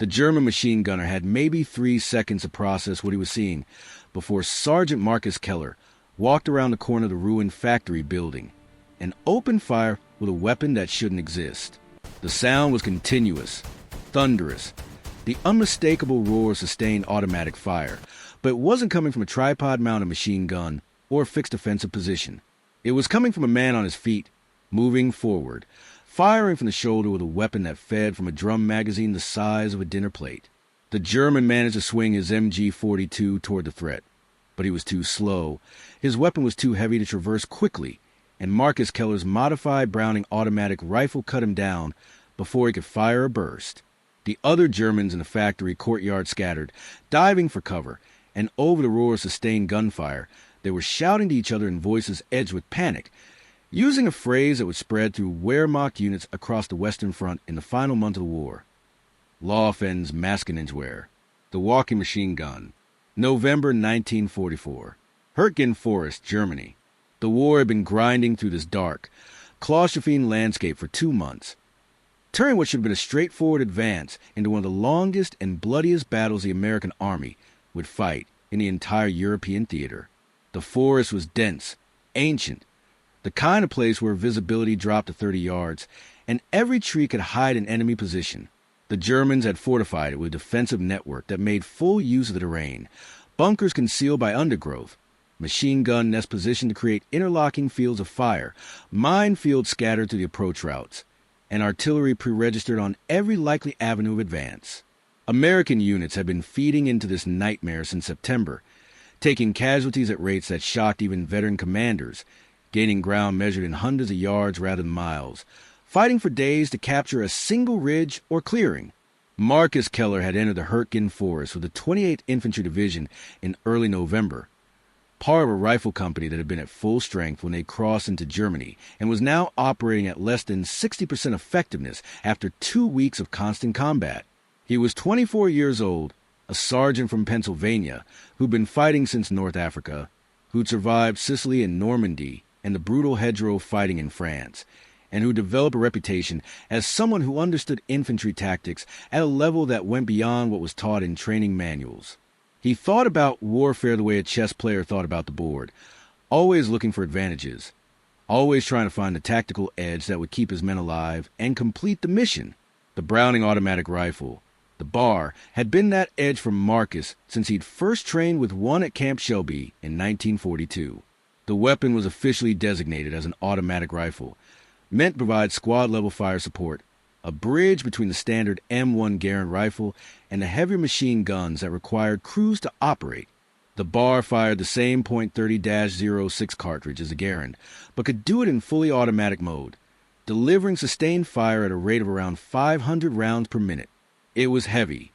The German machine gunner had maybe 3 seconds to process what he was seeing before Sergeant Marcus Keller walked around the corner of the ruined factory building and opened fire with a weapon that shouldn't exist. The sound was continuous, thunderous, the unmistakable roar of sustained automatic fire, but it wasn't coming from a tripod-mounted machine gun or a fixed defensive position. It was coming from a man on his feet, moving forward, firing from the shoulder with a weapon that fed from a drum magazine the size of a dinner plate. The German managed to swing his MG-42 toward the threat, but he was too slow. His weapon was too heavy to traverse quickly, and Marcus Keller's modified Browning automatic rifle cut him down before he could fire a burst. The other Germans in the factory courtyard scattered, diving for cover, and over the roar of sustained gunfire, they were shouting to each other in voices edged with panic, using a phrase that would spread through Wehrmacht units across the Western Front in the final month of the war. Laufendes Maschinengewehr, the walking machine gun. November 1944. Hürtgen Forest, Germany. The war had been grinding through this dark, claustrophobic landscape for 2 months, turning what should have been a straightforward advance into one of the longest and bloodiest battles the American army would fight in the entire European theater. The forest was dense, ancient, the kind of place where visibility dropped to 30 yards, and every tree could hide an enemy position. The Germans had fortified it with a defensive network that made full use of the terrain, bunkers concealed by undergrowth, machine gun nests positioned to create interlocking fields of fire, minefields scattered through the approach routes, and artillery pre-registered on every likely avenue of advance. American units had been feeding into this nightmare since September, taking casualties at rates that shocked even veteran commanders, gaining ground measured in hundreds of yards rather than miles, fighting for days to capture a single ridge or clearing. Marcus Keller had entered the Hürtgen Forest with the 28th Infantry Division in early November, part of a rifle company that had been at full strength when they crossed into Germany and was now operating at less than 60% effectiveness after 2 weeks of constant combat. He was 24 years old, a sergeant from Pennsylvania who'd been fighting since North Africa, who'd survived Sicily and Normandy and the brutal hedgerow fighting in France, and who developed a reputation as someone who understood infantry tactics at a level that went beyond what was taught in training manuals. He thought about warfare the way a chess player thought about the board, always looking for advantages, always trying to find the tactical edge that would keep his men alive and complete the mission. The Browning automatic rifle, the bar, had been that edge for Marcus since he'd first trained with one at Camp Shelby in 1942. The weapon was officially designated as an automatic rifle, meant to provide squad-level fire support, a bridge between the standard M1 Garand rifle and the heavier machine guns that required crews to operate. The bar fired the same .30-06 cartridge as the Garand, but could do it in fully automatic mode, delivering sustained fire at a rate of around 500 rounds per minute. It was heavy,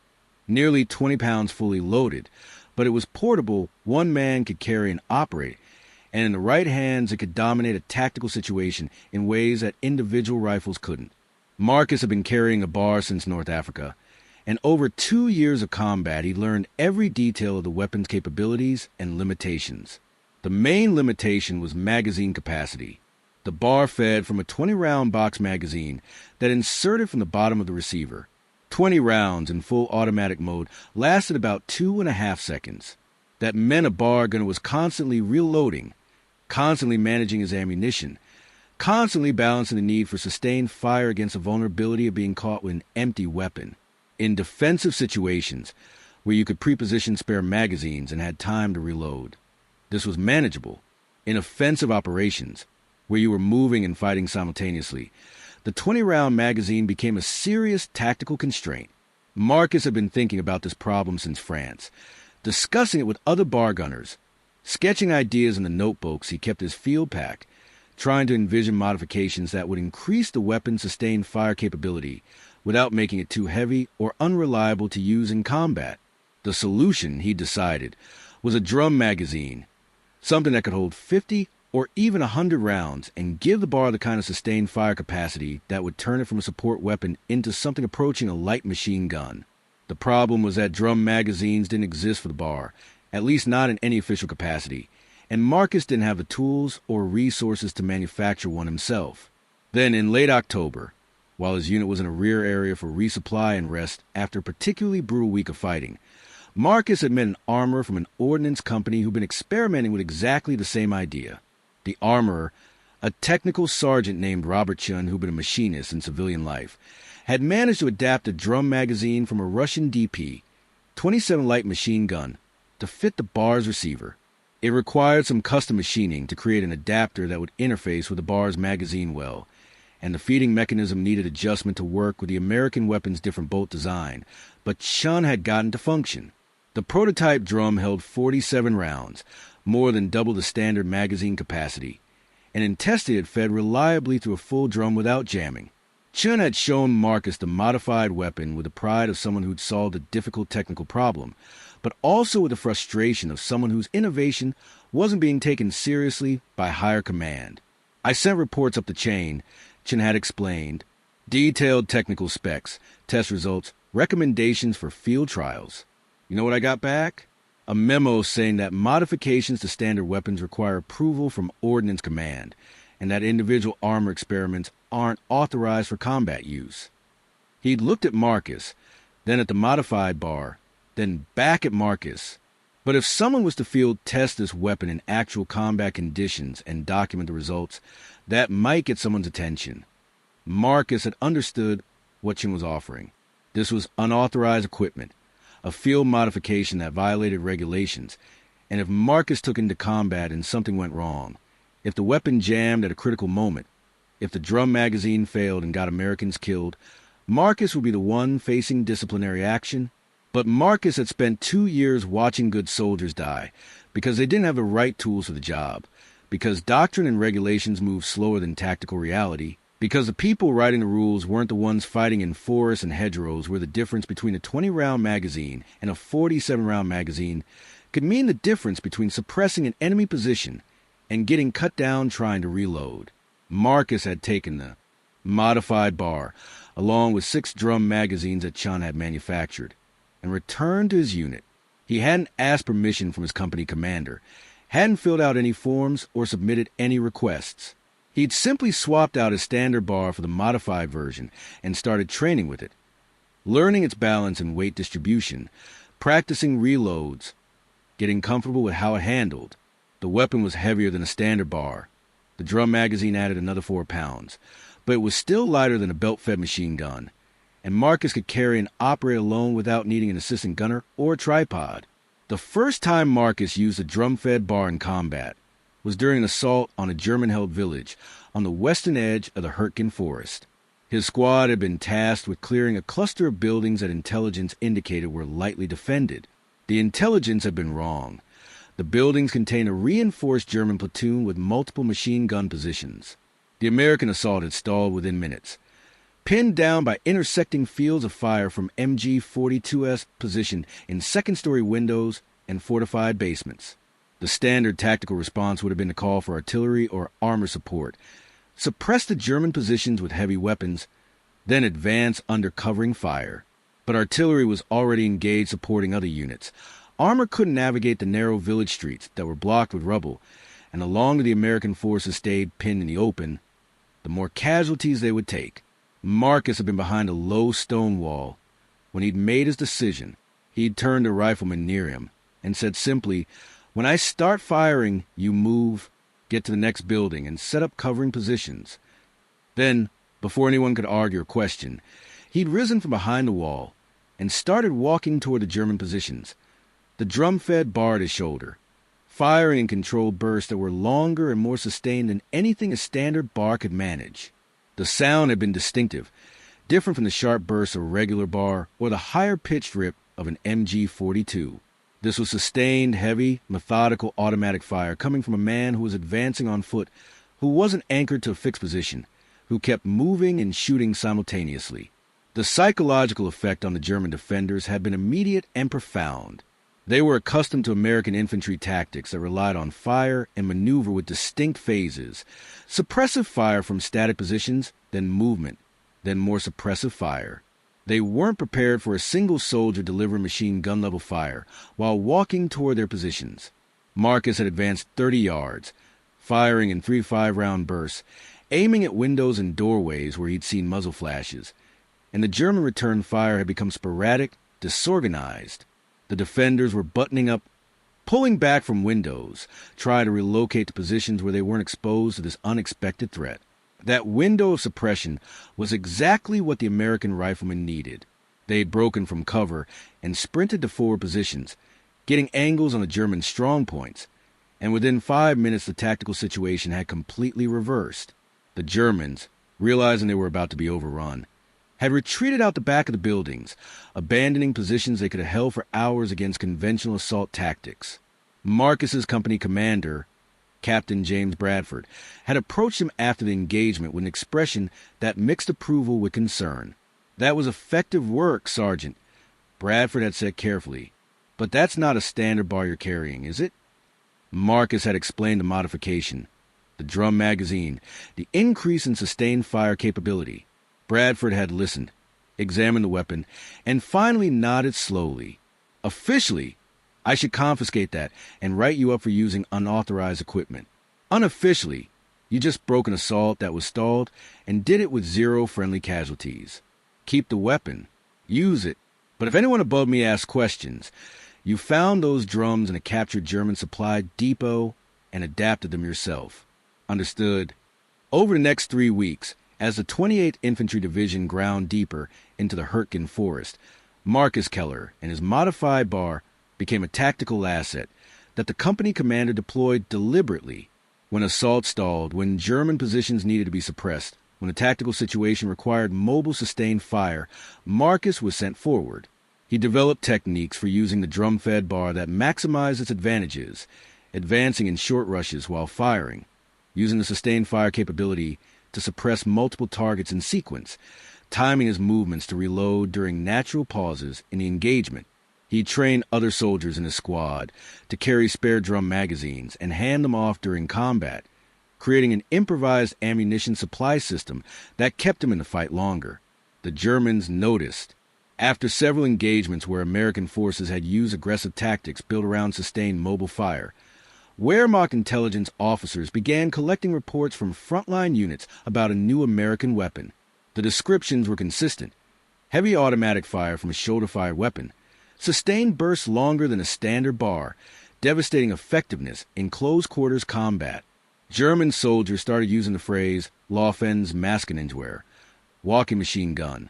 nearly 20 pounds fully loaded, but it was portable. One man could carry and operate, and in the right hands it could dominate a tactical situation in ways that individual rifles couldn't. Marcus had been carrying a bar since North Africa, and over 2 years of combat he learned every detail of the weapon's capabilities and limitations. The main limitation was magazine capacity. The bar fed from a 20-round box magazine that inserted from the bottom of the receiver. 20 rounds in full automatic mode lasted about 2.5 seconds. That meant a bar gunner was constantly reloading, constantly managing his ammunition, constantly balancing the need for sustained fire against the vulnerability of being caught with an empty weapon. In defensive situations, where you could pre-position spare magazines and had time to reload, this was manageable. In offensive operations, where you were moving and fighting simultaneously, the 20-round magazine became a serious tactical constraint. Marcus had been thinking about this problem since France, discussing it with other bar gunners, sketching ideas in the notebooks he kept his field pack, trying to envision modifications that would increase the weapon's sustained fire capability without making it too heavy or unreliable to use in combat. The solution, he decided, was a drum magazine, something that could hold 50 or even 100 rounds and give the bar the kind of sustained fire capacity that would turn it from a support weapon into something approaching a light machine gun. The problem was that drum magazines didn't exist for the bar, at least not in any official capacity, and Marcus didn't have the tools or resources to manufacture one himself. Then, in late October, while his unit was in a rear area for resupply and rest after a particularly brutal week of fighting. Marcus had met an armorer from an ordnance company who'd been experimenting with exactly the same idea. The armorer, a technical sergeant named Robert Chun, who'd been a machinist in civilian life, had managed to adapt a drum magazine from a Russian DP, 27 light machine gun, to fit the bar's receiver. It required some custom machining to create an adapter that would interface with the bar's magazine well, and the feeding mechanism needed adjustment to work with the American weapon's different bolt design, but Chun had gotten to function. The prototype drum held 47 rounds, more than double the standard magazine capacity, and in testing it fed reliably through a full drum without jamming. Chun had shown Marcus the modified weapon with the pride of someone who'd solved a difficult technical problem, but also with the frustration of someone whose innovation wasn't being taken seriously by higher command. "I sent reports up the chain," Chun had explained. "Detailed technical specs, test results, recommendations for field trials. You know what I got back? A memo saying that modifications to standard weapons require approval from Ordnance Command, and that individual armor experiments aren't authorized for combat use." He'd looked at Marcus, then at the modified bar, then back at Marcus. But if someone was to field test this weapon in actual combat conditions and document the results, that might get someone's attention. Marcus had understood what Chun was offering. This was unauthorized equipment, a field modification that violated regulations, and if Marcus took into combat and something went wrong, if the weapon jammed at a critical moment, if the drum magazine failed and got Americans killed, Marcus would be the one facing disciplinary action. But Marcus had spent 2 years watching good soldiers die because they didn't have the right tools for the job, because doctrine and regulations moved slower than tactical reality, because the people writing the rules weren't the ones fighting in forests and hedgerows where the difference between a 20-round magazine and a 47-round magazine could mean the difference between suppressing an enemy position and getting cut down trying to reload. Marcus had taken the modified bar, along with 6 drum magazines that Chun had manufactured, and returned to his unit. He hadn't asked permission from his company commander, hadn't filled out any forms or submitted any requests. He'd simply swapped out his standard bar for the modified version and started training with it, learning its balance and weight distribution, practicing reloads, getting comfortable with how it handled. The weapon was heavier than a standard bar. The drum magazine added another 4 pounds, but it was still lighter than a belt-fed machine gun, and Marcus could carry and operate alone without needing an assistant gunner or a tripod. The first time Marcus used a drum-fed bar in combat was during an assault on a German-held village on the western edge of the Hürtgen Forest. His squad had been tasked with clearing a cluster of buildings that intelligence indicated were lightly defended. The intelligence had been wrong. The buildings contained a reinforced German platoon with multiple machine gun positions. The American assault had stalled within minutes, pinned down by intersecting fields of fire from MG-42s positioned in second-story windows and fortified basements. The standard tactical response would have been to call for artillery or armor support, suppress the German positions with heavy weapons, then advance under covering fire. But artillery was already engaged supporting other units. Armor couldn't navigate the narrow village streets that were blocked with rubble, and the longer the American forces stayed pinned in the open, the more casualties they would take. Marcus had been behind a low stone wall. When he'd made his decision, he'd turned to a rifleman near him and said simply, "When I start firing, you move, get to the next building, and set up covering positions." Then, before anyone could argue or question, he'd risen from behind the wall and started walking toward the German positions, the drum-fed bar at his shoulder, firing in controlled bursts that were longer and more sustained than anything a standard bar could manage. The sound had been distinctive, different from the sharp bursts of a regular bar or the higher-pitched rip of an MG-42. This was sustained, heavy, methodical automatic fire coming from a man who was advancing on foot, who wasn't anchored to a fixed position, who kept moving and shooting simultaneously. The psychological effect on the German defenders had been immediate and profound. They were accustomed to American infantry tactics that relied on fire and maneuver with distinct phases, suppressive fire from static positions, then movement, then more suppressive fire. They weren't prepared for a single soldier delivering machine gun-level fire while walking toward their positions. Marcus had advanced 30 yards, firing in 3 5-round bursts, aiming at windows and doorways where he'd seen muzzle flashes, and the German return fire had become sporadic, disorganized. The defenders were buttoning up, pulling back from windows, trying to relocate to positions where they weren't exposed to this unexpected threat. That window of suppression was exactly what the American riflemen needed. They had broken from cover and sprinted to forward positions, getting angles on the German strong points, and within 5 minutes the tactical situation had completely reversed. The Germans, realizing they were about to be overrun, had retreated out the back of the buildings, abandoning positions they could have held for hours against conventional assault tactics. Marcus's company commander, Captain James Bradford, had approached him after the engagement with an expression that mixed approval with concern. "That was effective work, Sergeant," Bradford had said carefully. "But that's not a standard bar you're carrying, is it?" Marcus had explained the modification, the drum magazine, the increase in sustained fire capability. Bradford had listened, examined the weapon, and finally nodded slowly. "Officially, I should confiscate that and write you up for using unauthorized equipment. Unofficially, you just broke an assault that was stalled and did it with 0 friendly casualties. Keep the weapon. Use it. But if anyone above me asks questions, you found those drums in a captured German supply depot and adapted them yourself. Understood?" Over the next 3 weeks, as the 28th Infantry Division ground deeper into the Hürtgen Forest, Marcus Keller and his modified bar became a tactical asset that the company commander deployed deliberately. When assaults stalled, when German positions needed to be suppressed, when a tactical situation required mobile sustained fire, Marcus was sent forward. He developed techniques for using the drum-fed bar that maximized its advantages, advancing in short rushes while firing, using the sustained fire capability to suppress multiple targets in sequence, timing his movements to reload during natural pauses in the engagement. He trained other soldiers in his squad to carry spare drum magazines and hand them off during combat, creating an improvised ammunition supply system that kept him in the fight longer. The Germans noticed. After several engagements where American forces had used aggressive tactics built around sustained mobile fire, Wehrmacht intelligence officers began collecting reports from frontline units about a new American weapon. The descriptions were consistent. Heavy automatic fire from a shoulder-fired weapon, sustained bursts longer than a standard bar, devastating effectiveness in close-quarters combat. German soldiers started using the phrase Laufendes Maschinengewehr, walking machine gun,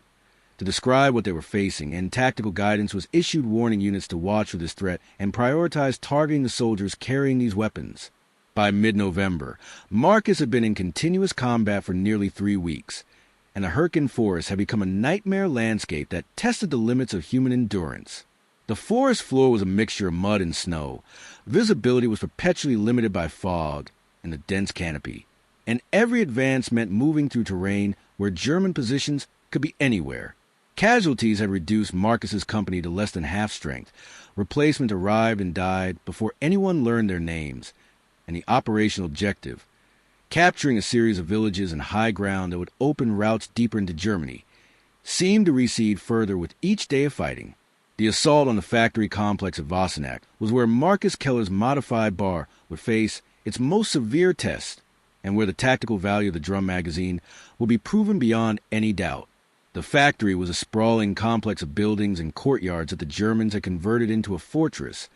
to describe what they were facing, and tactical guidance was issued warning units to watch for this threat and prioritize targeting the soldiers carrying these weapons. By mid-November, Marcus had been in continuous combat for nearly 3 weeks, and the Hürtgen Forest had become a nightmare landscape that tested the limits of human endurance. The forest floor was a mixture of mud and snow. Visibility was perpetually limited by fog and the dense canopy, and every advance meant moving through terrain where German positions could be anywhere. Casualties had reduced Marcus's company to less than half strength. Replacements arrived and died before anyone learned their names, and the operational objective, capturing a series of villages and high ground that would open routes deeper into Germany, seemed to recede further with each day of fighting. The assault on the factory complex of Wassenack was where Marcus Keller's modified bar would face its most severe test, and where the tactical value of the drum magazine would be proven beyond any doubt. The factory was a sprawling complex of buildings and courtyards that the Germans had converted into a fortress,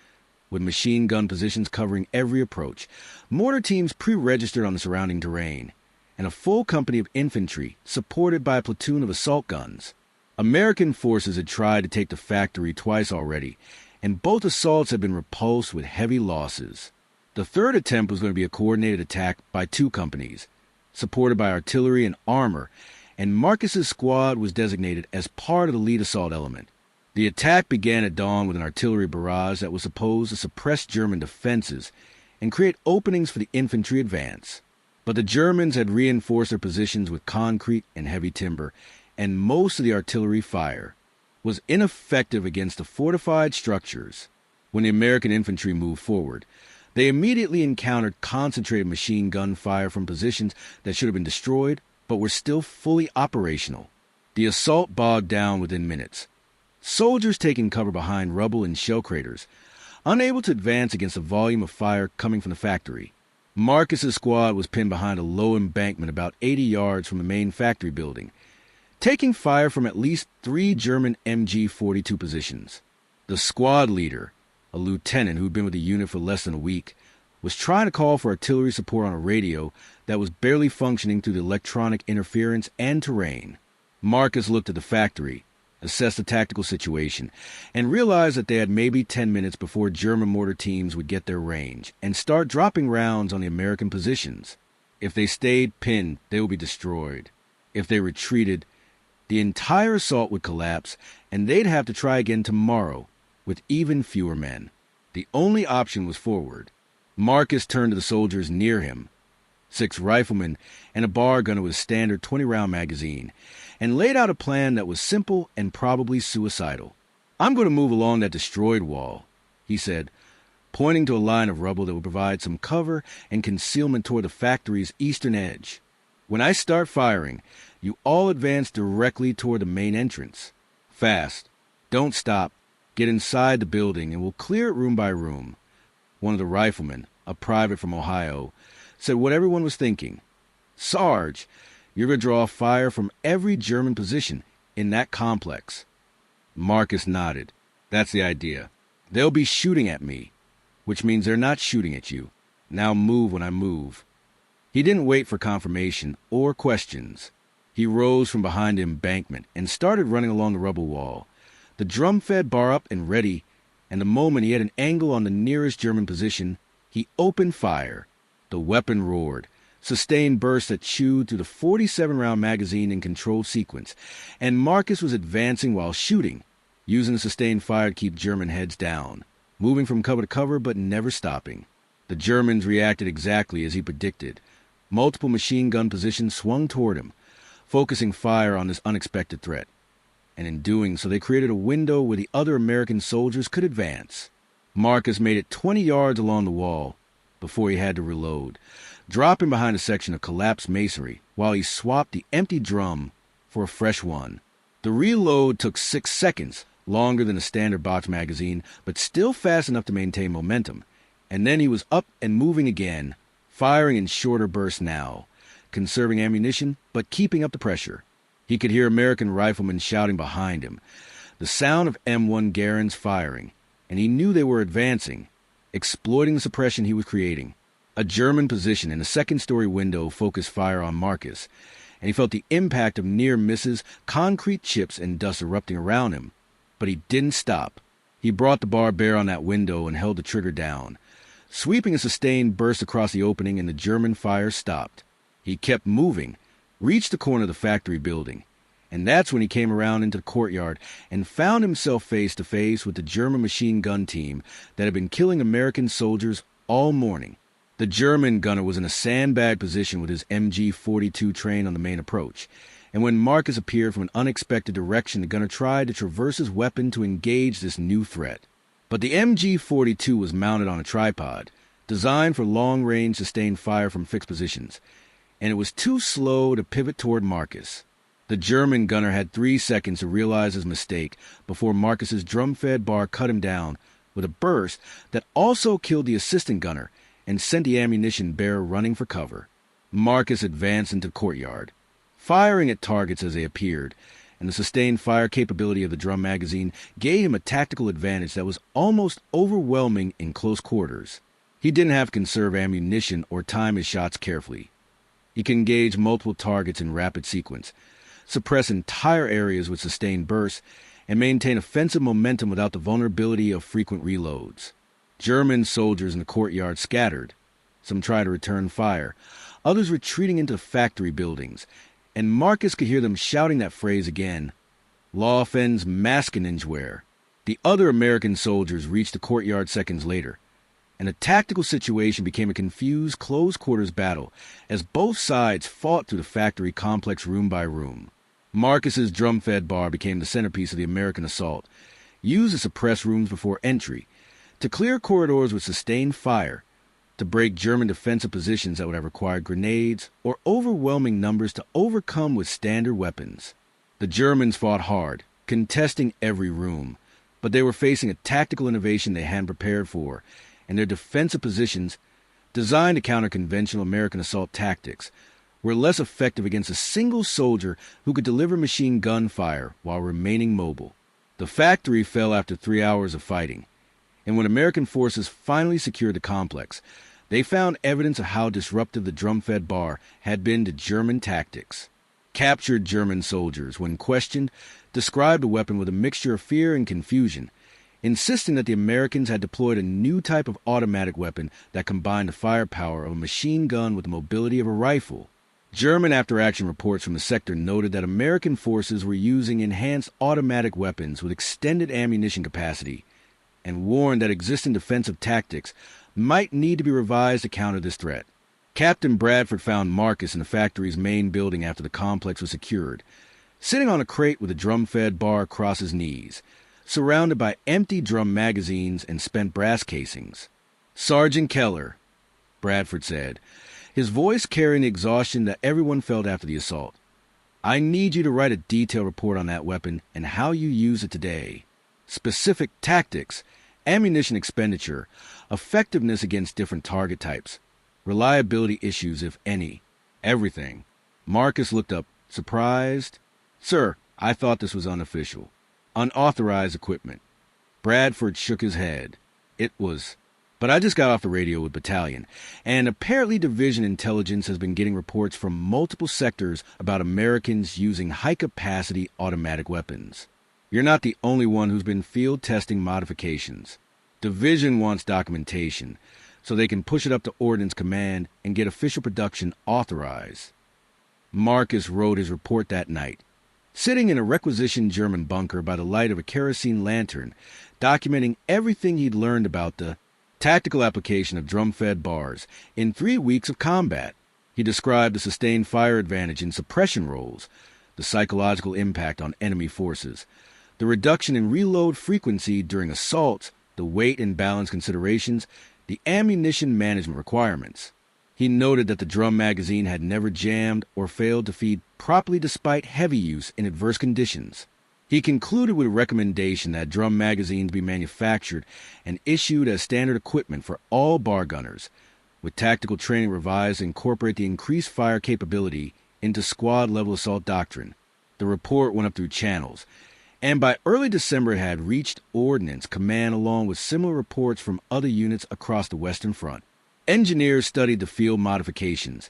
with machine gun positions covering every approach, mortar teams pre-registered on the surrounding terrain, and a full company of infantry supported by a platoon of assault guns. American forces had tried to take the factory twice already, and both assaults had been repulsed with heavy losses. The third attempt was going to be a coordinated attack by 2 companies, supported by artillery and armor, and Marcus's squad was designated as part of the lead assault element. The attack began at dawn with an artillery barrage that was supposed to suppress German defenses and create openings for the infantry advance. But the Germans had reinforced their positions with concrete and heavy timber, and most of the artillery fire was ineffective against the fortified structures. When the American infantry moved forward, they immediately encountered concentrated machine gun fire from positions that should have been destroyed but were still fully operational. The assault bogged down within minutes. Soldiers taking cover behind rubble and shell craters, unable to advance against the volume of fire coming from the factory. Marcus's squad was pinned behind a low embankment about 80 yards from the main factory building, taking fire from at least 3 German MG-42 positions. The squad leader, a lieutenant who'd been with the unit for less than a week, was trying to call for artillery support on a radio that was barely functioning through the electronic interference and terrain. Marcus looked at the factory, assessed the tactical situation, and realized that they had maybe 10 minutes before German mortar teams would get their range and start dropping rounds on the American positions. If they stayed pinned, they would be destroyed. If they retreated, the entire assault would collapse, and they'd have to try again tomorrow with even fewer men. The only option was forward. Marcus turned to the soldiers near him, 6 riflemen and a bar gunner with a standard 20-round magazine, and laid out a plan that was simple and probably suicidal. "I'm going to move along that destroyed wall," he said, pointing to a line of rubble that would provide some cover and concealment toward the factory's eastern edge. "When I start firing, you all advance directly toward the main entrance. Fast. Don't stop. Get inside the building, and we'll clear it room by room." One of the riflemen, a private from Ohio, said what everyone was thinking. "Sarge, you're going to draw fire from every German position in that complex." Marcus nodded. "That's the idea. They'll be shooting at me, which means they're not shooting at you. Now move when I move." He didn't wait for confirmation or questions. He rose from behind the embankment and started running along the rubble wall, the drum-fed bar up and ready, and the moment he had an angle on the nearest German position, he opened fire. The weapon roared, sustained bursts that chewed through the 47-round magazine in controlled sequence, and Marcus was advancing while shooting, using the sustained fire to keep German heads down, moving from cover to cover but never stopping. The Germans reacted exactly as he predicted. Multiple machine gun positions swung toward him, focusing fire on this unexpected threat. And in doing so, they created a window where the other American soldiers could advance. Marcus made it 20 yards along the wall before he had to reload, dropping behind a section of collapsed masonry while he swapped the empty drum for a fresh one. The reload took 6 seconds, longer than a standard box magazine, but still fast enough to maintain momentum. And then he was up and moving again, firing in shorter bursts now, conserving ammunition but keeping up the pressure. He could hear American riflemen shouting behind him, the sound of M1 Garands firing, and he knew they were advancing, exploiting the suppression he was creating. A German position in a second-story window focused fire on Marcus, and he felt the impact of near misses, concrete chips, and dust erupting around him. But he didn't stop. He brought the bar bare on that window and held the trigger down, sweeping a sustained burst across the opening, and the German fire stopped. He kept moving, reached the corner of the factory building, and that's when he came around into the courtyard and found himself face to face with the German machine gun team that had been killing American soldiers all morning. The German gunner was in a sandbag position with his MG-42 train on the main approach, and when Marcus appeared from an unexpected direction, the gunner tried to traverse his weapon to engage this new threat. But the MG-42 was mounted on a tripod, designed for long-range sustained fire from fixed positions, and it was too slow to pivot toward Marcus. The German gunner had 3 seconds to realize his mistake before Marcus's drum-fed bar cut him down with a burst that also killed the assistant gunner and sent the ammunition bearer running for cover. Marcus advanced into the courtyard, firing at targets as they appeared, and the sustained fire capability of the drum magazine gave him a tactical advantage that was almost overwhelming in close quarters. He didn't have to conserve ammunition or time his shots carefully. He could engage multiple targets in rapid sequence, suppress entire areas with sustained bursts, and maintain offensive momentum without the vulnerability of frequent reloads. German soldiers in the courtyard scattered. Some tried to return fire, others retreating into factory buildings, and Marcus could hear them shouting that phrase again, Laufendes Maschinengewehr. The other American soldiers reached the courtyard seconds later, and the tactical situation became a confused, close-quarters battle as both sides fought through the factory complex room by room. Marcus's drum-fed bar became the centerpiece of the American assault, used to suppress rooms before entry, to clear corridors with sustained fire, to break German defensive positions that would have required grenades or overwhelming numbers to overcome with standard weapons. The Germans fought hard, contesting every room, but they were facing a tactical innovation they hadn't prepared for, and their defensive positions designed to counter conventional American assault tactics, were less effective against a single soldier who could deliver machine gun fire while remaining mobile. The factory fell after 3 hours of fighting, and when American forces finally secured the complex, they found evidence of how disruptive the drum-fed bar had been to German tactics. Captured German soldiers, when questioned, described the weapon with a mixture of fear and confusion, insisting that the Americans had deployed a new type of automatic weapon that combined the firepower of a machine gun with the mobility of a rifle. German after-action reports from the sector noted that American forces were using enhanced automatic weapons with extended ammunition capacity, and warned that existing defensive tactics might need to be revised to counter this threat. Captain Bradford found Marcus in the factory's main building after the complex was secured, sitting on a crate with a drum-fed bar across his knees, surrounded by empty drum magazines and spent brass casings. "Sergeant Keller," Bradford said, his voice carrying the exhaustion that everyone felt after the assault, "I need you to write a detailed report on that weapon and how you use it today. Specific tactics, ammunition expenditure, effectiveness against different target types, reliability issues, if any, everything." Marcus looked up, surprised. "Sir, I thought this was unofficial. Unauthorized equipment." Bradford shook his head. "It was. But I just got off the radio with Battalion, and apparently Division Intelligence has been getting reports from multiple sectors about Americans using high-capacity automatic weapons. You're not the only one who's been field testing modifications. Division wants documentation, so they can push it up to Ordnance Command and get official production authorized." Marcus wrote his report that night, sitting in a requisitioned German bunker by the light of a kerosene lantern, documenting everything he'd learned about the tactical application of drum-fed bars in 3 weeks of combat. He described the sustained fire advantage in suppression roles, the psychological impact on enemy forces, the reduction in reload frequency during assaults, the weight and balance considerations, the ammunition management requirements. He noted that the drum magazine had never jammed or failed to feed properly despite heavy use in adverse conditions. He concluded with a recommendation that drum magazines be manufactured and issued as standard equipment for all bar gunners, with tactical training revised to incorporate the increased fire capability into squad-level assault doctrine. The report went up through channels, and by early December it had reached Ordnance Command along with similar reports from other units across the Western Front. Engineers studied the field modifications,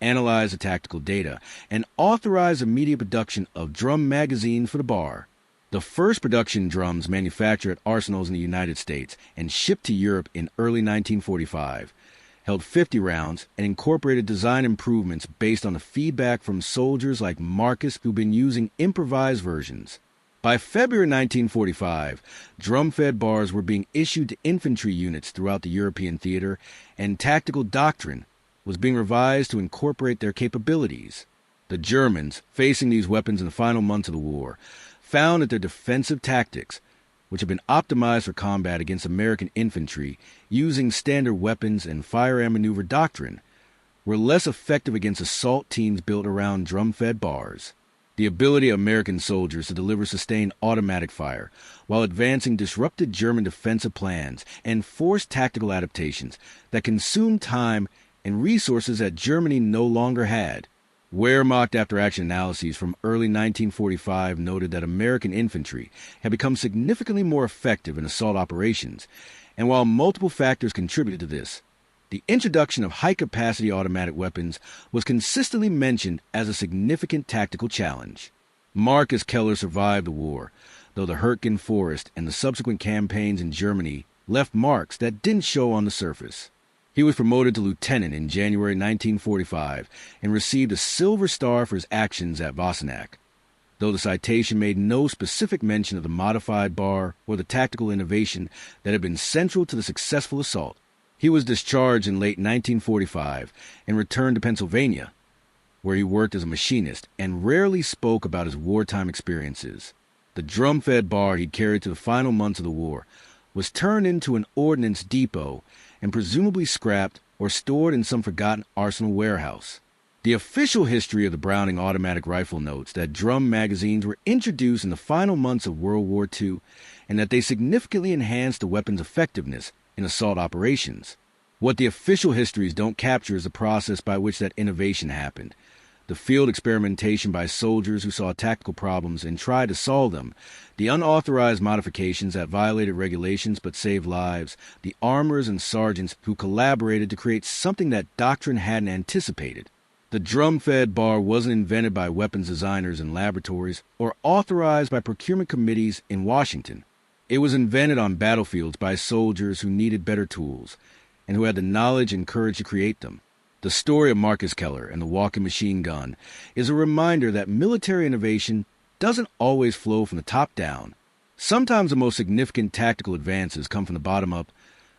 analyzed the tactical data, and authorized immediate production of drum magazines for the bar. The first production drums manufactured at arsenals in the United States and shipped to Europe in early 1945 held 50 rounds and incorporated design improvements based on the feedback from soldiers like Marcus who'd been using improvised versions. By February 1945, drum-fed bars were being issued to infantry units throughout the European theater, and tactical doctrine was being revised to incorporate their capabilities. The Germans, facing these weapons in the final months of the war, found that their defensive tactics, which had been optimized for combat against American infantry using standard weapons and fire and maneuver doctrine, were less effective against assault teams built around drum-fed bars. The ability of American soldiers to deliver sustained automatic fire while advancing disrupted German defensive plans and forced tactical adaptations that consumed time and resources that Germany no longer had. Wehrmacht after-action analyses from early 1945 noted that American infantry had become significantly more effective in assault operations, and while multiple factors contributed to this, the introduction of high-capacity automatic weapons was consistently mentioned as a significant tactical challenge. Marcus Keller survived the war, though the Hürtgen Forest and the subsequent campaigns in Germany left marks that didn't show on the surface. He was promoted to lieutenant in January 1945 and received a Silver Star for his actions at Wassenach, though the citation made no specific mention of the modified bar or the tactical innovation that had been central to the successful assault. He was discharged in late 1945 and returned to Pennsylvania, where he worked as a machinist and rarely spoke about his wartime experiences. The drum-fed bar he'd carried to the final months of the war was turned into an ordnance depot and presumably scrapped or stored in some forgotten arsenal warehouse. The official history of the Browning automatic rifle notes that drum magazines were introduced in the final months of World War II and that they significantly enhanced the weapon's effectiveness in assault operations. What the official histories don't capture is the process by which that innovation happened. The field experimentation by soldiers who saw tactical problems and tried to solve them, the unauthorized modifications that violated regulations but saved lives, the armorers and sergeants who collaborated to create something that doctrine hadn't anticipated. The drum-fed bar wasn't invented by weapons designers in laboratories or authorized by procurement committees in Washington. It was invented on battlefields by soldiers who needed better tools and who had the knowledge and courage to create them. The story of Marcus Keller and the walking machine gun is a reminder that military innovation doesn't always flow from the top down. Sometimes the most significant tactical advances come from the bottom up,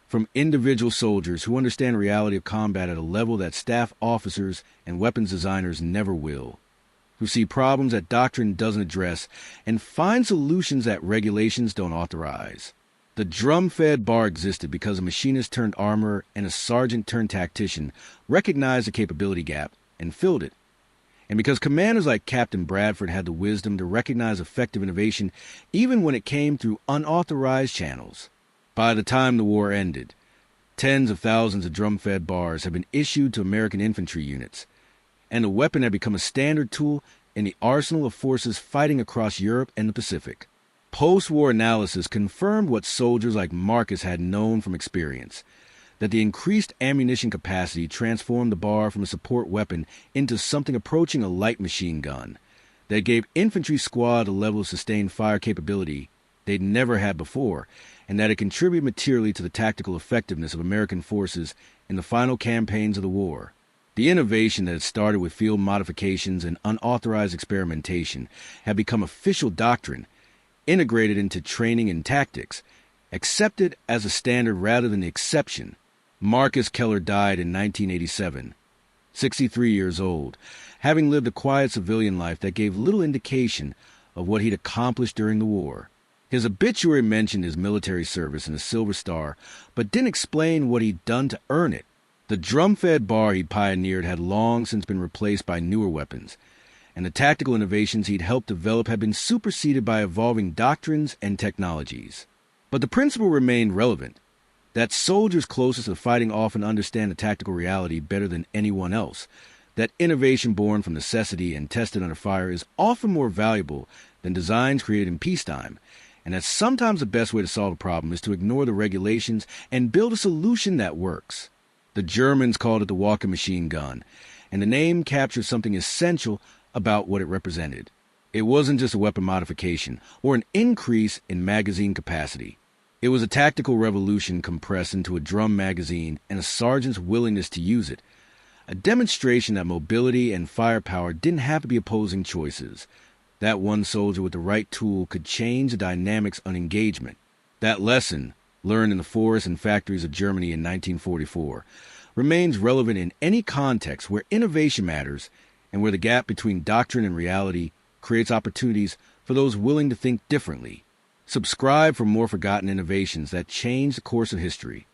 from individual soldiers who understand the reality of combat at a level that staff officers and weapons designers never will, who see problems that doctrine doesn't address and find solutions that regulations don't authorize. The drum-fed bar existed because a machinist turned armorer and a sergeant turned tactician recognized the capability gap and filled it. And because commanders like Captain Bradford had the wisdom to recognize effective innovation even when it came through unauthorized channels. By the time the war ended, tens of thousands of drum-fed bars had been issued to American infantry units, and the weapon had become a standard tool in the arsenal of forces fighting across Europe and the Pacific. Post-war analysis confirmed what soldiers like Marcus had known from experience, that the increased ammunition capacity transformed the bar from a support weapon into something approaching a light machine gun that gave infantry squad a level of sustained fire capability they'd never had before, and that it contributed materially to the tactical effectiveness of American forces in the final campaigns of the war. The innovation that had started with field modifications and unauthorized experimentation had become official doctrine, integrated into training and tactics, accepted as a standard rather than the exception. Marcus Keller died in 1987, 63 years old, having lived a quiet civilian life that gave little indication of what he'd accomplished during the war. His obituary mentioned his military service and a Silver Star, but didn't explain what he'd done to earn it. The drum-fed bar he'd pioneered had long since been replaced by newer weapons, and the tactical innovations he'd helped develop had been superseded by evolving doctrines and technologies. But the principle remained relevant, that soldiers closest to fighting often understand the tactical reality better than anyone else, that innovation born from necessity and tested under fire is often more valuable than designs created in peacetime, and that sometimes the best way to solve a problem is to ignore the regulations and build a solution that works. The Germans called it the walking machine gun, and the name captures something essential about what it represented. It wasn't just a weapon modification or an increase in magazine capacity. It was a tactical revolution compressed into a drum magazine and a sergeant's willingness to use it, a demonstration that mobility and firepower didn't have to be opposing choices, that one soldier with the right tool could change the dynamics on engagement. That lesson, learned in the forests and factories of Germany in 1944, remains relevant in any context where innovation matters and where the gap between doctrine and reality creates opportunities for those willing to think differently. Subscribe for more forgotten innovations that change the course of history.